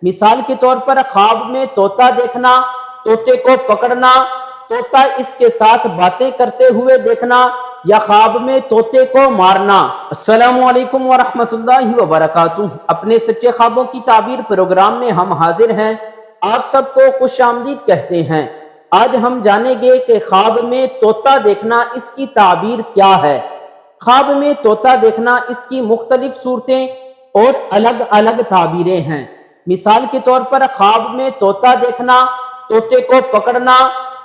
مثال کے طور پر خواب میں طوطا دیکھنا، طوطے کو پکڑنا، طوطا اس کے ساتھ باتیں کرتے ہوئے دیکھنا، یا خواب میں طوطے کو مارنا۔ السلام علیکم ورحمۃ اللہ وبرکاتہ۔ اپنے سچے خوابوں کی تعبیر پروگرام میں ہم حاضر ہیں، آپ سب کو خوش آمدید کہتے ہیں۔ آج ہم جانیں گے کہ خواب میں طوطا دیکھنا اس کی تعبیر کیا ہے۔ خواب میں طوطا دیکھنا اس کی مختلف صورتیں اور الگ الگ تعبیریں ہیں۔ مثال کے طور پر خواب میں طوطا دیکھنا، طوطے کو پکڑنا،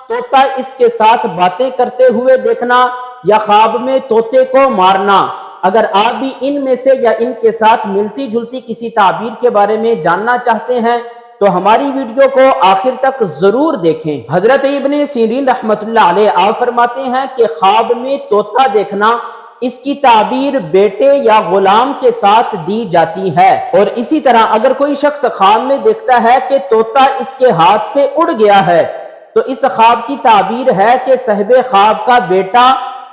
طوطا اس کے ساتھ باتیں کرتے ہوئے دیکھنا، یا خواب میں طوطے کو مارنا۔ اگر آپ بھی ان میں سے یا ان کے ساتھ ملتی جلتی کسی تعبیر کے بارے میں جاننا چاہتے ہیں تو ہماری ویڈیو کو آخر تک ضرور دیکھیں۔ حضرت ابن سیرین رحمۃ اللہ علیہ آپ فرماتے ہیں کہ خواب میں طوطا دیکھنا اس کی تعبیر بیٹے یا غلام کے ساتھ دی جاتی ہے، اور اسی طرح اگر کوئی شخص خواب میں دیکھتا ہے کہ طوطا اس کے ہاتھ سے اڑ گیا ہے تو اس خواب کی تعبیر ہے کہ صاحب خواب کا بیٹا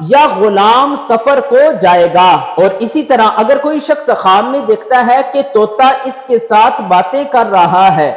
یا غلام سفر کو جائے گا۔ اور اسی طرح اگر کوئی شخص خواب میں دیکھتا ہے کہ طوطا اس کے ساتھ باتیں کر رہا ہے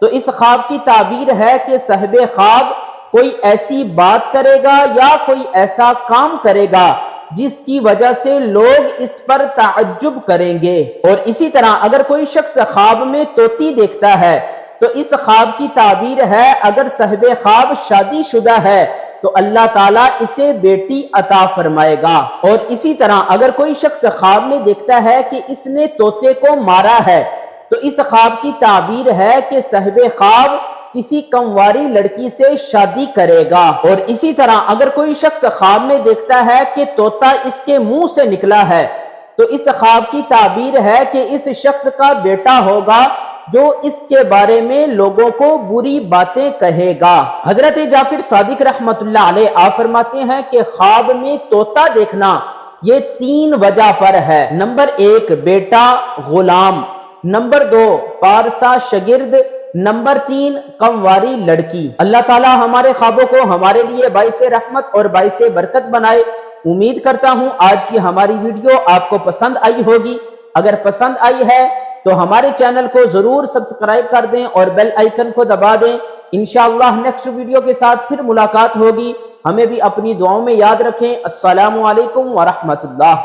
تو اس خواب کی تعبیر ہے کہ صاحب خواب کوئی ایسی بات کرے گا یا کوئی ایسا کام کرے گا جس کی وجہ سے لوگ اس پر تعجب کریں گے۔ اور اسی طرح اگر کوئی شخص خواب میں طوطی دیکھتا ہے تو اس خواب کی تعبیر ہے اگر صاحب خواب شادی شدہ ہے تو اللہ تعالیٰ اسے بیٹی عطا فرمائے گا۔ اور اسی طرح اگر کوئی شخص خواب میں دیکھتا ہے کہ اس نے طوطے کو مارا ہے تو اس خواب کی تعبیر ہے کہ صاحب خواب کسی کنواری لڑکی سے شادی کرے گا۔ اور اسی طرح اگر کوئی شخص خواب میں دیکھتا ہے کہ طوطا اس کے منہ سے نکلا ہے تو اس خواب کی تعبیر ہے کہ اس شخص کا بیٹا ہوگا جو اس کے بارے میں لوگوں کو بری باتیں کہے گا۔ حضرت جعفر صادق رحمۃ اللہ علیہ آپ فرماتے ہیں کہ خواب میں طوطا دیکھنا یہ 3 وجہ پر ہے۔ نمبر 1 بیٹا غلام، نمبر 2 پارسا شاگرد، نمبر 3 کنواری لڑکی۔ اللہ تعالی ہمارے خوابوں کو ہمارے لیے باعث رحمت اور باعث برکت بنائے۔ امید کرتا ہوں آج کی ہماری ویڈیو آپ کو پسند آئی ہوگی۔ اگر پسند آئی ہے تو ہمارے چینل کو ضرور سبسکرائب کر دیں اور بیل آئیکن کو دبا دیں۔ انشاءاللہ نیکسٹ ویڈیو کے ساتھ پھر ملاقات ہوگی۔ ہمیں بھی اپنی دعاؤں میں یاد رکھیں۔ السلام علیکم ورحمۃ اللہ۔